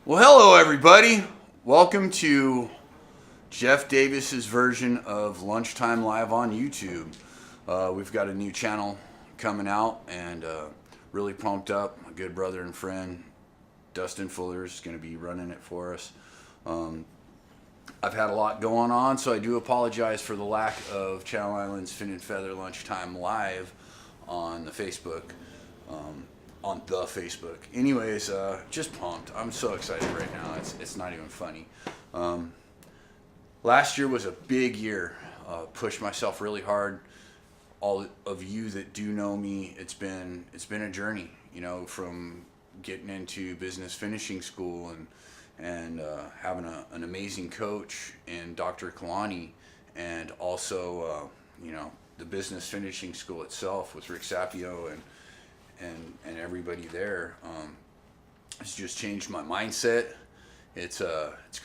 Well, hello everybody. Welcome to Jeff Davis's version of Lunchtime Live on YouTube. We've got a new channel coming out and really pumped up. My good brother and friend Dustin Fuller is going to be running it for us. I've had a lot going on, so I do apologize for the lack of Channel Island's Fin and Feather Lunchtime Live on the Facebook. Anyways, just pumped. I'm so excited right now. It's not even funny. Last year was a big year. Pushed myself really hard. All of you that do know me, it's been a journey. You know, from getting into business finishing school and having an amazing coach in Dr. Kalani, and also the business finishing school itself with Rick Sapio and everybody there. It's just changed my mindset. It's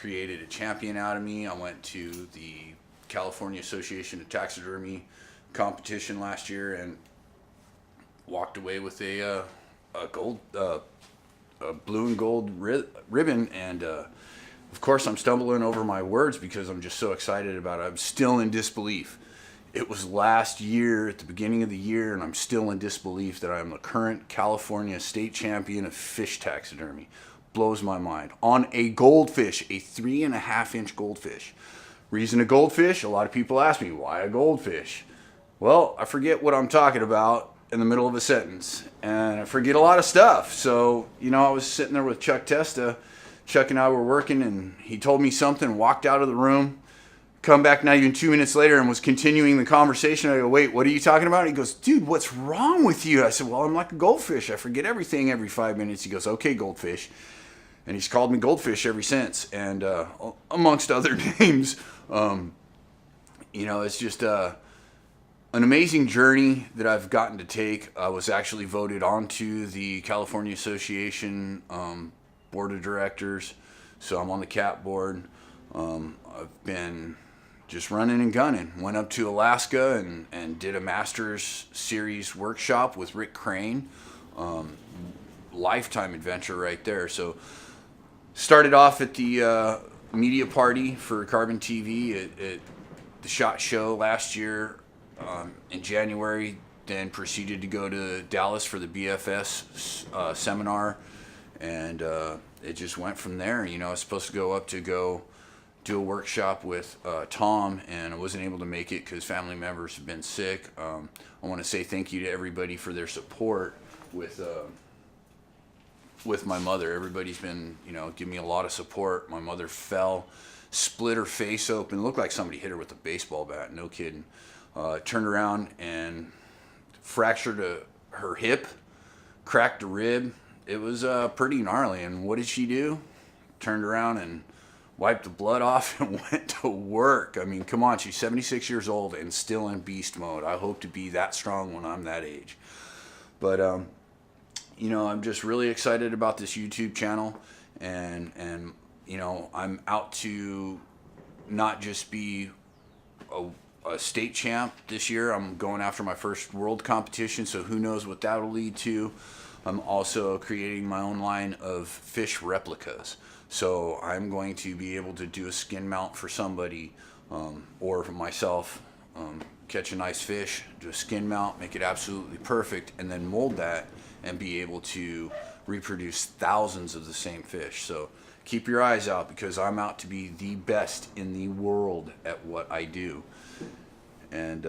created a champion out of me. I went to the California Association of Taxidermy competition last year and walked away with a blue and gold ribbon. And of course, I'm stumbling over my words because I'm just so excited about it. I'm still in disbelief. It was last year, at the beginning of the year, and I'm still in disbelief that I'm the current California state champion of fish taxidermy. Blows my mind. On a goldfish, a 3.5-inch goldfish. Reason a goldfish? A lot of people ask me, why a goldfish? Well, I forget what I'm talking about in the middle of a sentence, and I forget a lot of stuff. So, I was sitting there with Chuck Testa. Chuck and I were working, and he told me something, walked out of the room. Come back not even 2 minutes later and was continuing the conversation. I go, wait, what are you talking about? He goes, dude, what's wrong with you? I said, well, I'm like a goldfish. I forget everything every 5 minutes. He goes, okay, goldfish. And he's called me goldfish ever since. And amongst other names, it's just an amazing journey that I've gotten to take. I was actually voted onto the California Association board of directors. So I'm on the CAP board. I've been just running and gunning. Went up to Alaska and did a Masters Series workshop with Rick Crane. Lifetime adventure right there. So started off at the media party for Carbon TV at the SHOT Show last year in January. Then proceeded to go to Dallas for the BFS seminar. And it just went from there. I was supposed to go up to go do a workshop with Tom, and I wasn't able to make it because family members have been sick. I want to say thank you to everybody for their support with my mother. Everybody's been, giving me a lot of support. My mother fell, split her face open, looked like somebody hit her with a baseball bat, no kidding. Turned around and fractured her hip, cracked a rib. It was pretty gnarly, and what did she do? Turned around and wiped the blood off and went to work. I mean, come on, she's 76 years old and still in beast mode. I hope to be that strong when I'm that age. But, I'm just really excited about this YouTube channel. And I'm out to not just be a state champ this year. I'm going after my first world competition, so who knows what that'll lead to. I'm also creating my own line of fish replicas. So I'm going to be able to do a skin mount for somebody or for myself, catch a nice fish, do a skin mount, make it absolutely perfect, and then mold that and be able to reproduce thousands of the same fish. So keep your eyes out because I'm out to be the best in the world at what I do. And,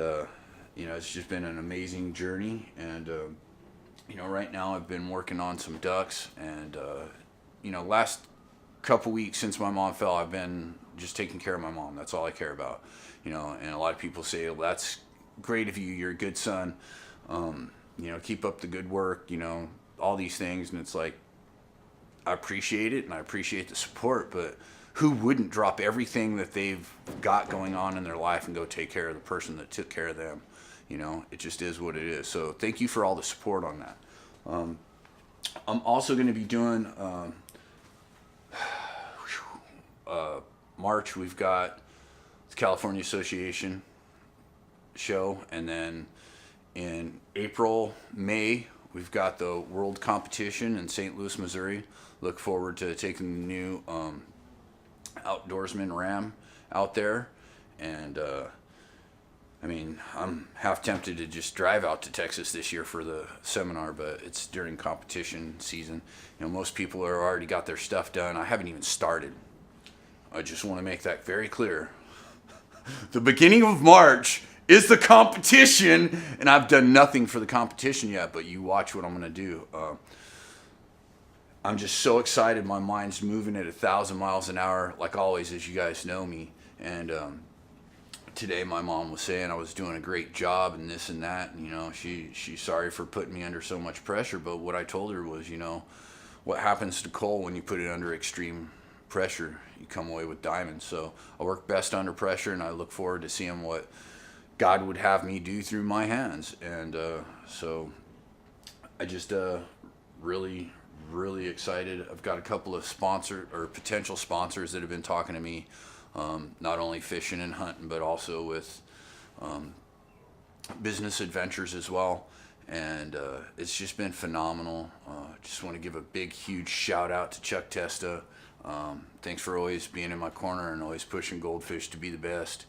it's just been an amazing journey. And, right now I've been working on some ducks and, last couple weeks since my mom fell, I've been just taking care of my mom. That's all I care about, and a lot of people say, well, that's great of you. You're a good son. Keep up the good work, all these things. And it's like, I appreciate it and I appreciate the support, but who wouldn't drop everything that they've got going on in their life and go take care of the person that took care of them? It just is what it is. So thank you for all the support on that. I'm also going to be doing March. We've got the California Association show, and then in April, May, we've got the world competition in St. Louis, Missouri. Look forward to taking the new outdoorsman Ram out there. And I mean, I'm half tempted to just drive out to Texas this year for the seminar, but it's during competition season. You know, most people are already got their stuff done. I haven't even started. I just want to make that very clear. The beginning of March is the competition, and I've done nothing for the competition yet, but you watch what I'm going to do. I'm just so excited. My mind's moving at 1,000 miles an hour, like always, as you guys know me. And today my mom was saying I was doing a great job and this and that. And, you know, she's sorry for putting me under so much pressure. But what I told her was, you know, what happens to coal when you put it under extreme pressure? You come away with diamonds. So I work best under pressure, and I look forward to seeing what God would have me do through my hands. And so I just really excited. I've got a couple of potential sponsors that have been talking to me, not only fishing and hunting, but also with business adventures as well. And it's just been phenomenal. Just want to give a big, huge shout out to Chuck Testa. Thanks for always being in my corner and always pushing Goldfish to be the best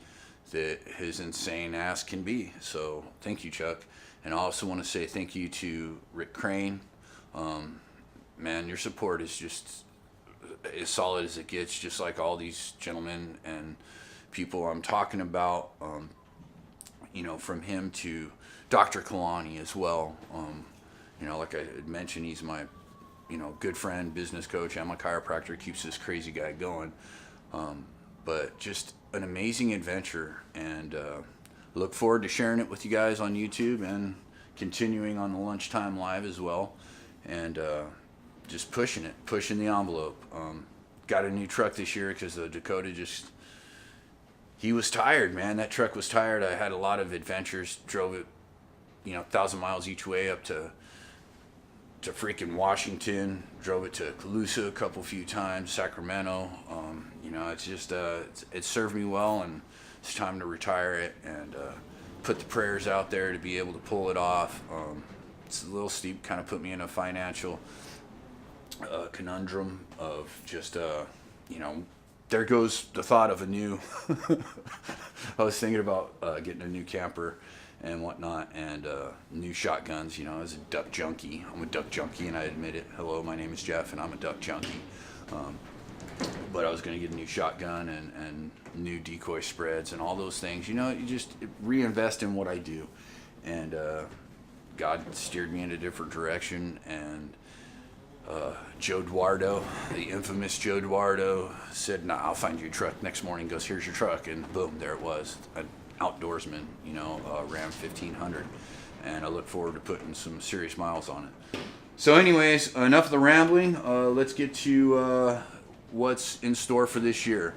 that his insane ass can be. So thank you, Chuck. And I also want to say thank you to Rick Crane. Man, your support is just as solid as it gets, just like all these gentlemen and people I'm talking about, you know, from him to Dr. Kalani as well. You know, like I had mentioned, he's my, you know, good friend, business coach. I'm a chiropractor, keeps this crazy guy going. But just an amazing adventure, and look forward to sharing it with you guys on YouTube and continuing on the Lunchtime Live as well. And just pushing the envelope. Got a new truck this year because the Dakota he was tired, man. That truck was tired. I had a lot of adventures, drove it, you know, 1,000 miles each way up to freaking Washington, drove it to Calusa a few times, Sacramento. You know, it's just, it served me well, and it's time to retire it and put the prayers out there to be able to pull it off. It's a little steep, kind of put me in a financial conundrum of just, you know, there goes the thought of a new, I was thinking about getting a new camper and whatnot, and new shotguns. You know, as a duck junkie. I'm a duck junkie, and I admit it. Hello, my name is Jeff, and I'm a duck junkie. But I was going to get a new shotgun and new decoy spreads and all those things. You know, you just reinvest in what I do. And God steered me in a different direction, and Joe Eduardo, the infamous Joe Eduardo, said, "Nah, I'll find you a truck." Next morning, goes, "Here's your truck," and boom, there it was, an outdoorsman, you know, Ram 1500, and I look forward to putting some serious miles on it. So, anyways, enough of the rambling. Let's get to what's in store for this year.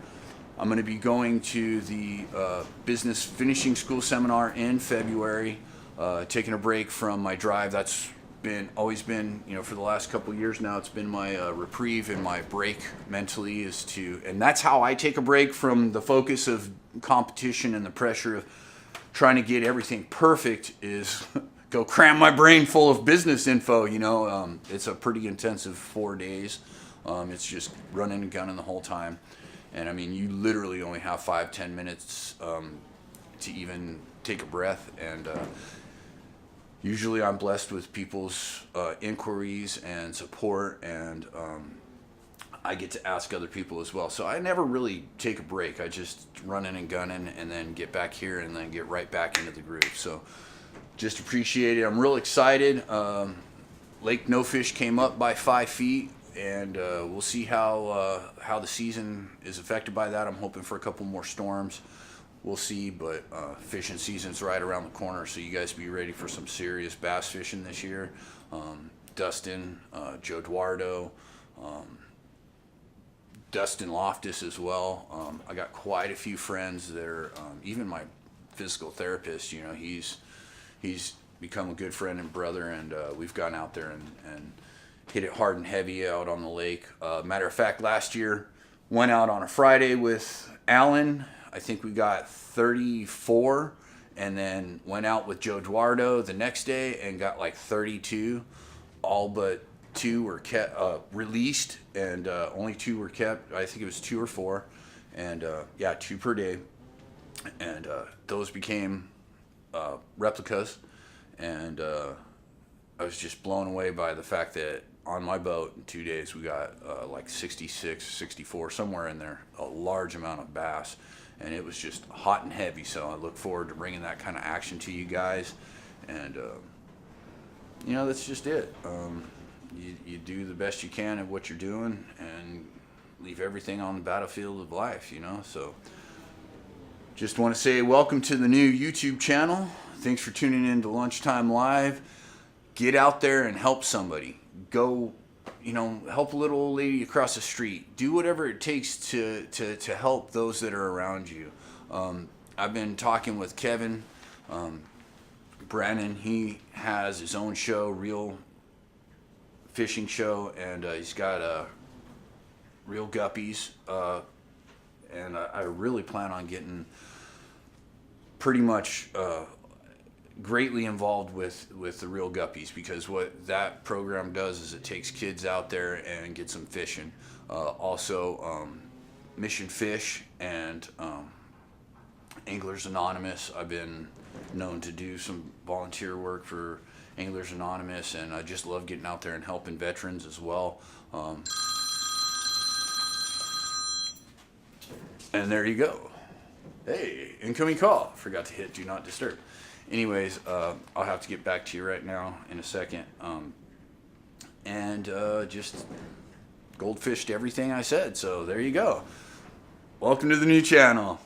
I'm going to be going to the Business Finishing School Seminar in February, taking a break from my drive. That's always been, you know, for the last couple of years now, it's been my reprieve and my break mentally and that's how I take a break from the focus of competition and the pressure of trying to get everything perfect, is go cram my brain full of business info. You know, it's a pretty intensive 4 days. It's just running and gunning the whole time. And I mean, you literally only have 5-10 minutes to even take a breath. And usually I'm blessed with people's inquiries and support, and I get to ask other people as well. So I never really take a break. I just running and gunning and then get back here and then get right back into the groove. So just appreciate it. I'm real excited. Lake No Fish came up by 5 feet, and we'll see how the season is affected by that. I'm hoping for a couple more storms. We'll see, but fishing season's right around the corner, so you guys be ready for some serious bass fishing this year. Dustin, Joe Eduardo, Dustin Loftus as well. I got quite a few friends that are, even my physical therapist, you know, he's become a good friend and brother, and we've gone out there and hit it hard and heavy out on the lake. Matter of fact, last year, went out on a Friday with Alan. I think we got 34, and then went out with Joe Eduardo the next day and got like 32. All but 2 were kept, released, and only 2 were kept. I think it was 2 or 4, and yeah, 2 per day. And those became replicas, and I was just blown away by the fact that on my boat in 2 days we got like 66, 64, somewhere in there, a large amount of bass, and it was just hot and heavy. So I look forward to bringing that kind of action to you guys, and you know, that's just it. You do the best you can at what you're doing and leave everything on the battlefield of life, you know. So just want to say welcome to the new YouTube channel. Thanks for tuning in to Lunchtime Live. Get out there and help somebody. Go, you know, help a little old lady across the street. Do whatever it takes to help those that are around you. I've been talking with Kevin Brennan. He has his own show, Real Fishing Show, and he's got Real Guppies. And I really plan on getting pretty much greatly involved with the Real Guppies, because what that program does is it takes kids out there and gets them fishing. Also, Mission Fish and Anglers Anonymous. I've been known to do some volunteer work for Anglers Anonymous, and I just love getting out there and helping veterans as well. And there you go. Hey, incoming call. Forgot to hit Do Not Disturb. Anyways, I'll have to get back to you right now in a second. And just goldfished everything I said. So there you go. Welcome to the new channel.